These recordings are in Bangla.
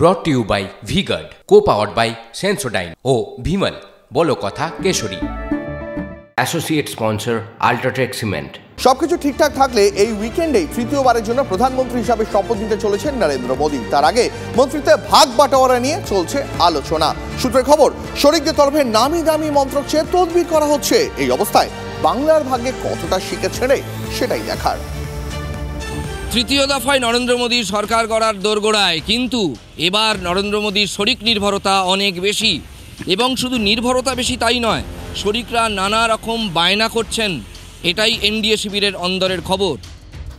ব্রট to you by V-Guard, co-powered by Sensodyne ও ভিমল বলো কথা Keshari. Associate sponsor UltraTech cement. সবকিছু ঠিকঠাক থাকলে এই উইকেন্ডেই তৃতীয়বারের জন্য প্রধানমন্ত্রী হিসাবে শপথ নিতে চলেছেন নরেন্দ্র মোদী। তার আগে মন্ত্রিত্বে ভাগ বাটোয়ারা নিয়ে চলছে আলোচনা। সূত্রের খবর, শরিকদের তরফে নামি দামি মন্ত্রক চেয়ে তদবির করা হচ্ছে। এই অবস্থায় বাংলার ভাগ্যে কতটা শিখে ছেড়ে সেটাই দেখার। তৃতীয় দফায় নরেন্দ্র মোদীর সরকার গড়ার দোরগোড়ায়, কিন্তু এবার নরেন্দ্র মোদীর শরিক নির্ভরতা অনেক বেশি। এবং শুধু নির্ভরতা বেশি তাই নয়, শরিকরা নানা রকম বায়না করছেন। এটাই এনডিএ শিবিরের অন্দরের খবর।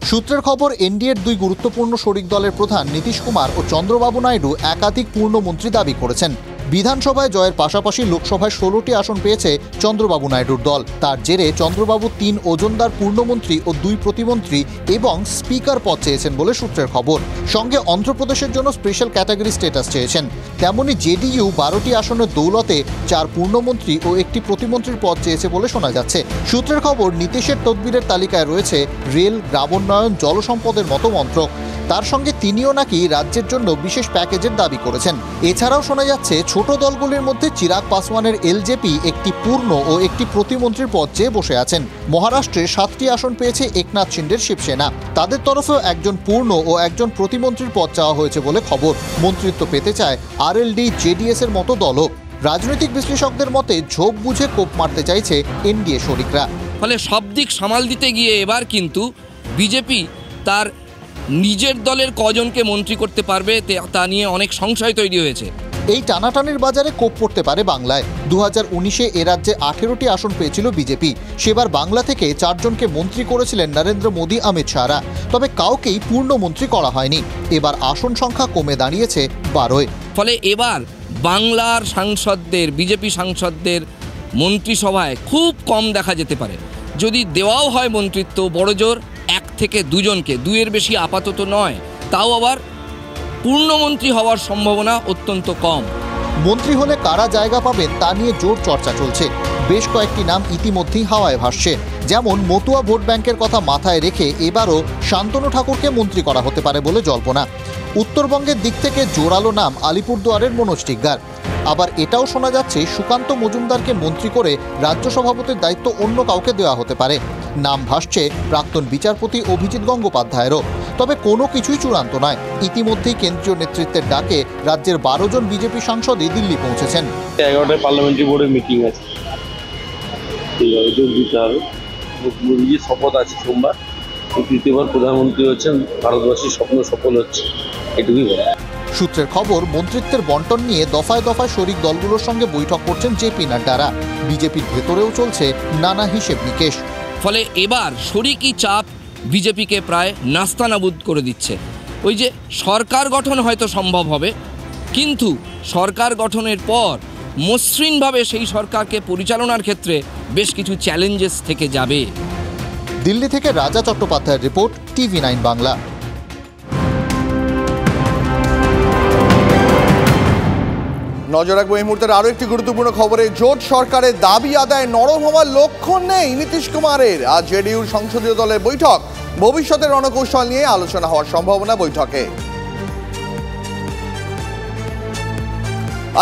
সূত্রের খবর, এনডিএর দুই গুরুত্বপূর্ণ শরিক দলের প্রধান নীতিশ কুমার ও চন্দ্রবাবু নাইডু একাধিক পূর্ণমন্ত্রী দাবি করেছেন। বিধানসভায় জয়ের পাশাপাশি লোকসভায় 16টি আসন পেয়েছে চন্দ্রবাবু নাইডুর দল। তার জেরে চন্দ্রবাবু 3 ওজনদার পূর্ণমন্ত্রী ও 2 প্রতিমন্ত্রী এবং স্পিকার পদ চেয়েছেন বলে সূত্রের খবর। সঙ্গে অন্ধ্রপ্রদেশের জন্য স্পেশাল ক্যাটাগরি স্ট্যাটাস চেয়েছেন। তেমনি জেডিইউ 12টি আসনের দৌলতে 4 পূর্ণমন্ত্রী ও 1টি প্রতিমন্ত্রীর পদ চেয়েছে বলে শোনা যাচ্ছে। সূত্রের খবর, নীতিশের তদবিরের তালিকায় রয়েছে রেল, গ্রামোন্নয়ন, জলসম্পদের মতো মন্ত্রক। তার সঙ্গে তিনিও নাকি রাজ্যের জন্য বিশেষ প্যাকেজের দাবি করেছেন। এছাড়াও শোনা যাচ্ছে ছোট দলগুলির মধ্যে চিরাগ পাসওয়ানের এলজেপি একটি পূর্ণ ও একটি প্রতিমন্ত্রীর পদ চেয়ে বসে আছেন। মহারাষ্ট্রে 7টি আসন পেয়েছে একনাথ শিন্ডের শিবসেনা। তাদের তরফেও একজন পূর্ণ ও একজন প্রতিমন্ত্রীর পদ চাওয়া হয়েছে বলে খবর। মন্ত্রিত্ব পেতে চায় আরএলডি, জেডিএস এর মতো দলও। রাজনৈতিক বিশ্লেষকদের মতে ঝোপ বুঝে কোপ মারতে চাইছে এনডিএ শরিকরা। ফলে সব দিক সামাল দিতে গিয়ে এবার কিন্তু বিজেপি তার নিজের দলের কজনকে মন্ত্রী করতে পারবে তা নিয়ে অনেক সংশয় তৈরি হয়েছে। এই টানাটানির বাজারে কোপ পড়তে পারে বাংলায়। 2019-এ এ রাজ্যে 18টি আসন পেয়েছিল বিজেপি। সেবার বাংলা থেকে 4 জনকে মন্ত্রী করেছিলেন নরেন্দ্র মোদী, অমিত শাহরা। তবে কাউকেই পূর্ণমন্ত্রী করা হয়নি। এবার আসন সংখ্যা কমে দাঁড়িয়েছে 12-এ। ফলে এবার বাংলার সাংসদদের, বিজেপি সাংসদদের মন্ত্রিসভায় খুব কম দেখা যেতে পারে। যদি দেওয়াও হয় মন্ত্রিত্ব, বড়জোর 1 থেকে 2 জনকে, 2-এর বেশি আপাতত নয়। তাও আবার পূর্ণমন্ত্রী হওয়ার সম্ভাবনা অত্যন্ত কম। মন্ত্রী হলে কারা জায়গা পাবেন তা নিয়ে জোর চর্চা চলছে। বেশ কয়েকটি নাম ইতিমধ্যেই হাওয়ায় ভাসছে। যেমন মতুয়া ভোট ব্যাংকের কথা মাথায় রেখে এবারও শান্তনু ঠাকুরকে মন্ত্রী করা হতে পারে বলে জল্পনা। উত্তরবঙ্গের দিক থেকে জোরালো নাম আলিপুরদুয়ারের মনোজ টিগ্গার। আবার এটাও শোনা যাচ্ছে সুকান্ত মজুমদারকে মন্ত্রী করে রাজ্য সভাপতির দায়িত্ব অন্য কাউকে দেওয়া হতে পারে। নাম ভাসছে প্রাক্তন বিচারপতি অভিজিৎ গঙ্গোপাধ্যায়েরও। তবে কোনো কিছুই চূড়ান্ত নয়। ইতিমধ্যেই কেন্দ্রীয় নেতৃত্বের ডাকে রাজ্যের 12 জন বিজেপি সাংসদই দিল্লি পৌঁছেছেন। 11টায় পার্লামেন্টারি বোর্ডের মিটিং আছে, এইভাবে যোগ দিতে হবে। মোদীজির শপথ আছে সোমবার। তৃতীয়বার প্রধানমন্ত্রী হচ্ছেন, ভারতবাসীর স্বপ্ন সফল হচ্ছে, এটুকুই বলা। সূত্রের খবর, মন্ত্রিত্বের বন্টন নিয়ে দফায় দফায় শরিক দলগুলোর সঙ্গে বৈঠক করছেন জেপি নাড্ডারা। বিজেপির ভেতরেও চলছে নানা হিসেব নিকেশ। ফলে এবার শরিকি চাপ বিজেপিকে প্রায় নাস্তানাবুদ করে দিচ্ছে। ওই যে সরকার গঠন হয়তো সম্ভব হবে, কিন্তু সরকার গঠনের পর মসৃণভাবে সেই সরকারকে পরিচালনার ক্ষেত্রে বেশ কিছু চ্যালেঞ্জেস থেকে যাবে। দিল্লি থেকে রাজা চট্টোপাধ্যায়ের রিপোর্ট, TV9 বাংলা। নজর রাখবো এই মুহূর্তের আরো একটি গুরুত্বপূর্ণ খবরে। জোট সরকারের দাবি আদায় নরম হওয়ার লক্ষণ নেই নীতিশ কুমারের। আজ জেডিইউর সংসদীয় দলের বৈঠক। ভবিষ্যতের রণকৌশল নিয়ে আলোচনা হওয়ার সম্ভাবনা বৈঠকে।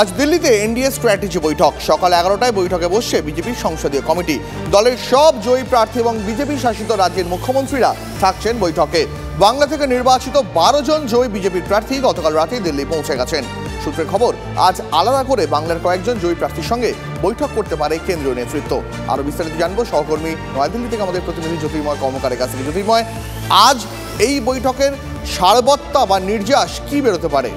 আজ দিল্লিতে এনডিএ স্ট্র্যাটেজি বৈঠক। সকাল 11টায় বৈঠকে বসছে বিজেপির সংসদীয় কমিটি। দলের সব জয়ী প্রার্থী এবং বিজেপি শাসিত রাজ্যের মুখ্যমন্ত্রীরা থাকছেন বৈঠকে। বাংলা থেকে নির্বাচিত 12 জন জয়ী বিজেপির প্রার্থী গতকাল রাতে দিল্লি পৌঁছে গেছেন। সূত্রের খবর, আজ আলাদা করে বাংলার কয়েকজন জয়ী প্রার্থীর সঙ্গে বৈঠক করতে পারে কেন্দ্রীয় নেতৃত্ব। আরো বিস্তারিত জানবো সহকর্মী নয়াদিল্লি থেকে আমাদের প্রতিনিধি জ্যোতির্ময় কর্মকারের কাছ থেকে। জ্যোতির্ময়, আজ এই বৈঠকের সারবত্তা বা নির্যাস কি বেরোতে পারে?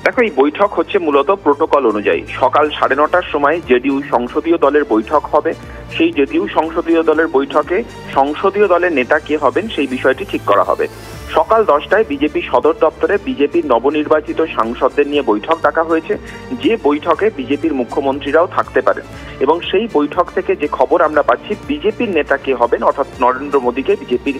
দেখো, এই বৈঠক হচ্ছে মূলত প্রোটোকল অনুযায়ী। সকাল 9:30টার সময় জেডিইউ সংসদীয় দলের বৈঠক হবে। সেই জেডিইউ সংসদীয় দলের বৈঠকে সংসদীয় দলের নেতা কে হবেন সেই বিষয়টি ঠিক করা হবে। সকাল 10টায় বিজেপি সদর দপ্তরে বিজেপির নবনির্বাচিত সাংসদদের নিয়ে বৈঠক ডাকা হয়েছে, যে বৈঠকে বিজেপির মুখ্যমন্ত্রীরাও থাকতে পারেন। এবং সেই বৈঠক থেকে যে খবর আমরা পাচ্ছি, বিজেপির নেতা কে হবেন, অর্থাৎ নরেন্দ্র মোদীকে বিজেপির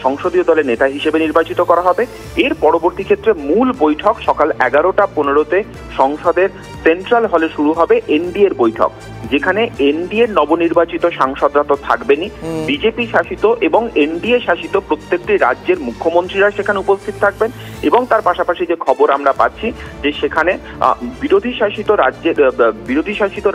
সংসদীয় দলের নেতা হিসেবে নির্বাচিত করা হবে। এর পরবর্তী ক্ষেত্রে মূল বৈঠক সকাল 11:15-তে সংসদের সেন্ট্রাল হলে শুরু হবে এনডিএর বৈঠক, যেখানে এনডিএর নবনির্বাচিত সাংসদরা তো থাকবেনই, বিজেপি শাসিত এবং এনডিএ শাসিত প্রত্যেকটি রাজ্যের মুখ্যমন্ত্রীরা সেখানে উপস্থিত থাকবেন। এবং তার পাশাপাশি যে খবর আমরা পাচ্ছি যে সেখানে বিরোধী শাসিত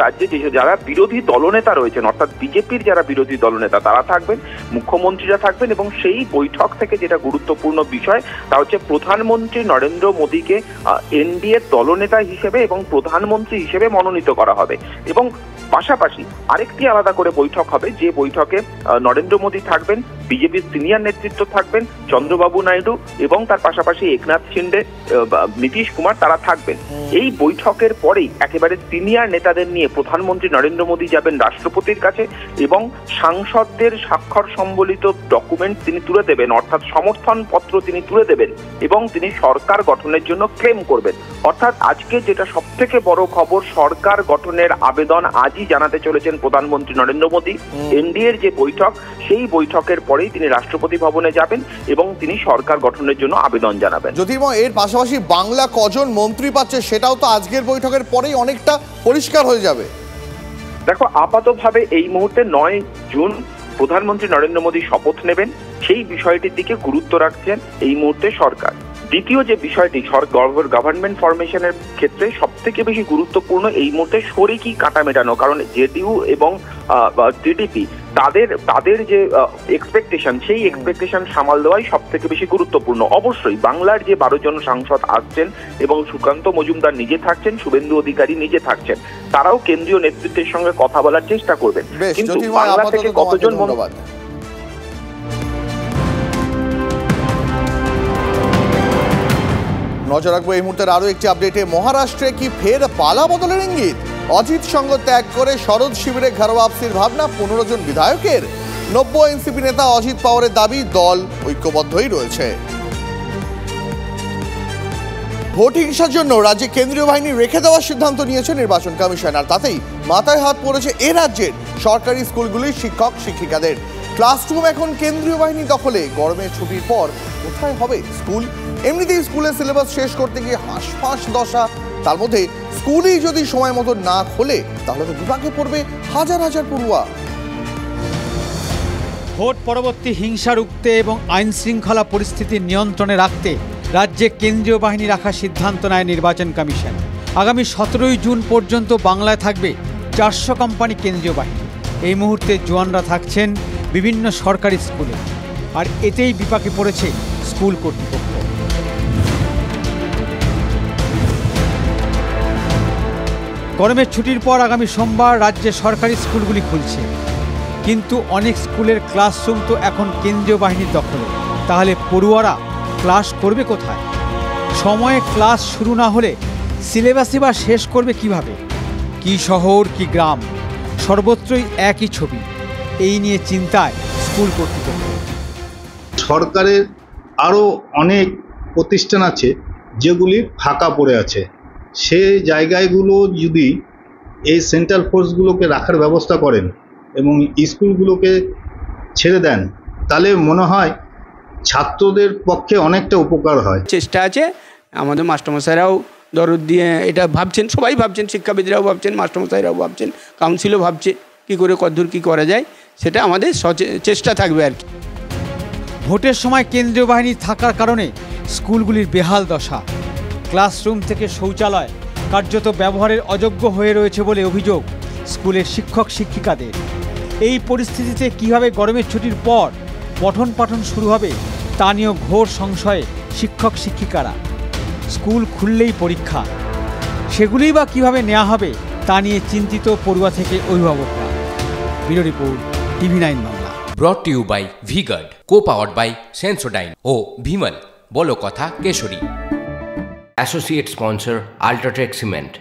রাজ্যে যে যারা বিরোধী দলনেতা রয়েছেন, অর্থাৎ বিজেপির যারা বিরোধী দলনেতা তারা থাকবেন, মুখ্যমন্ত্রীরা থাকবেন। এবং সেই বৈঠক থেকে যেটা গুরুত্বপূর্ণ বিষয় তা হচ্ছে প্রধানমন্ত্রী নরেন্দ্র মোদীকে এনডিএর দলনেতা হিসেবে এবং প্রধানমন্ত্রী হিসেবে মনোনীত করা হবে। এবং পাশাপাশি আরেকটি আলাদা করে বৈঠক হবে, যে বৈঠকে নরেন্দ্র মোদী থাকবেন, বিজেপির সিনিয়র নেতৃত্ব থাকবেন, চন্দ্রবাবু নাইডু এবং তার পাশাপাশি একনাথ শিন্ডে, নীতিশ কুমার তারা থাকবেন। এই বৈঠকের পরেই একেবারে সিনিয়র নেতাদের নিয়ে প্রধানমন্ত্রী নরেন্দ্র মোদী যাবেন রাষ্ট্রপতির কাছে এবং সাংসদদের স্বাক্ষর সম্বলিত ডকুমেন্ট তিনি তুলে দেবেন, অর্থাৎ সমর্থন পত্র তিনি তুলে দেবেন এবং তিনি সরকার গঠনের জন্য ক্লেম করবেন। অর্থাৎ আজকে যেটা সবথেকে বড় খবর, সরকার গঠনের আবেদন আজই জানাতে চলেছেন প্রধানমন্ত্রী নরেন্দ্র মোদী। এনডিএর যে বৈঠক, সেই বৈঠকের পরেই তিনি রাষ্ট্রপতি ভবনে যাবেন এবং তিনি সরকার গঠনের জন্য আবেদন জানাবেন। জ্যোতির্ময়, এর পাশাপাশি বাংলা কজন মন্ত্রী পাচ্ছে সেটাও তো আজকের বৈঠকের পরেই অনেকটা পরিষ্কার হয়ে যাবে। দেখো, আপাতভাবে এই মুহূর্তে 9 জুন প্রধানমন্ত্রী নরেন্দ্র মোদী শপথ নেবেন, সেই বিষয়টির দিকে গুরুত্ব রাখছেন এই মুহূর্তে সরকার। দ্বিতীয় যে বিষয়টি গভর্নমেন্ট ফরমেশনের ক্ষেত্রে সব থেকে বেশি গুরুত্বপূর্ণ এই মুহূর্তে শরিকি কাটা মেটানো, কারণ জেডিইউ এবং টিডিপি তাদের যে এক্সপেকটেশন, সেই এক্সপেকটেশন সামাল দেওয়াই সব থেকে বেশি গুরুত্বপূর্ণ। অবশ্যই বাংলার যে 12 জন সাংসদ আসছেন এবং সুকান্ত মজুমদার নিজে থাকছেন, শুভেন্দু অধিকারী নিজে থাকছেন, তারাও কেন্দ্রীয় নেতৃত্বের সঙ্গে কথা বলার চেষ্টা করবেন। কিন্তু বাংলা থেকে কতজন নজর রাখবো এই মুহূর্তের আরো একটি আপডেটে। মহারাষ্ট্রে কি ফের পালা বদলের ইঙ্গিত? অজিত সঙ্গ ত্যাগ করে শরদ শিবিরে ঘর ওয়াপসির ভাবনা 15 জন বিধায়কের। 90 এনসিপি নেতা অজিত পাওয়ারের দাবি দল ঐক্যবদ্ধই রয়েছে। ভোট হিংসার জন্য রাজ্যে কেন্দ্রীয় বাহিনী রেখে দেওয়ার সিদ্ধান্ত নিয়েছে নির্বাচন কমিশন, আর তাতেই মাথায় হাত পড়েছে এ রাজ্যের সরকারি স্কুলগুলির শিক্ষক শিক্ষিকাদের। ক্লাসরুম এখন কেন্দ্রীয় বাহিনী দখলে। গরমের ছুটির পর কোথায় হবে স্কুল? এমনিতেই স্কুলের সিলেবাস শেষ করতে গিয়ে হাঁসফাঁস দশা, তার মধ্যে স্কুলই যদি সময় মতো না খোলে তাহলে তো বিপাকে পড়বে হাজার হাজার পড়ুয়া। ভোট পরবর্তী হিংসা রুখতে এবং আইন শৃঙ্খলা পরিস্থিতি নিয়ন্ত্রণে রাখতে রাজ্যে কেন্দ্রীয় বাহিনী রাখার সিদ্ধান্ত নেয় নির্বাচন কমিশন। আগামী 17 জুন পর্যন্ত বাংলায় থাকবে 400 কোম্পানি কেন্দ্রীয় বাহিনী। এই মুহূর্তে জওয়ানরা থাকছেন বিভিন্ন সরকারি স্কুলে, আর এতেই বিপাকে পড়েছে স্কুল কর্তৃপক্ষ। গরমের ছুটির পর আগামী সোমবার রাজ্যে সরকারি স্কুলগুলি খুলছে, কিন্তু অনেক স্কুলের ক্লাসরুম তো এখন কেন্দ্রীয় বাহিনীর দখলে। তাহলে পড়ুয়ারা ক্লাস করবে কোথায়? সময়ে ক্লাস শুরু না হলে সিলেবাসই বা শেষ করবে কিভাবে? কি শহর কি গ্রাম, সর্বত্রই একই ছবি। এই নিয়ে চিন্তায় স্কুল কর্তৃপক্ষ। সরকারের আরও অনেক প্রতিষ্ঠান আছে যেগুলি ফাঁকা পড়ে আছে, সে জায়গাগুলো যদি এই সেন্ট্রাল ফোর্সগুলোকে রাখার ব্যবস্থা করেন এবং স্কুলগুলোকে ছেড়ে দেন, তাহলে মনে হয় ছাত্রদের পক্ষে অনেকটা উপকার হয়। চেষ্টা আছে, আমাদের মাস্টারমশাইরাও দরদ দিয়ে এটা ভাবছেন, সবাই ভাবছেন, শিক্ষাবিদরাও ভাবছেন, মাস্টারমশাইরাও ভাবছেন, কাউন্সিলও ভাবছে কী করে কতদূর কী করা যায়, সেটা আমাদের চেষ্টা থাকবে আর কি। ভোটের সময় কেন্দ্রীয় বাহিনী থাকার কারণে স্কুলগুলির বেহাল দশা। ক্লাসরুম থেকে শৌচালয় কার্যত ব্যবহারের অযোগ্য হয়ে রয়েছে বলে অভিযোগ স্কুলের শিক্ষক শিক্ষিকাদের। এই পরিস্থিতিতে কিভাবে গরমের ছুটির পর পঠন পাঠন শুরু হবে তা নিয়েও ঘোর সংশয়ে শিক্ষক শিক্ষিকারা। স্কুল খুললেই পরীক্ষা, সেগুলিই বা কীভাবে নেওয়া হবে তা নিয়ে চিন্তিত পড়ুয়া থেকে অভিভাবকরা। Bureau report, TV9 Bangla. Brought to you by Vguard, co-powered by Sensodyne ও ভিমল বলো কথা Keshari. Associate sponsor UltraTech cement.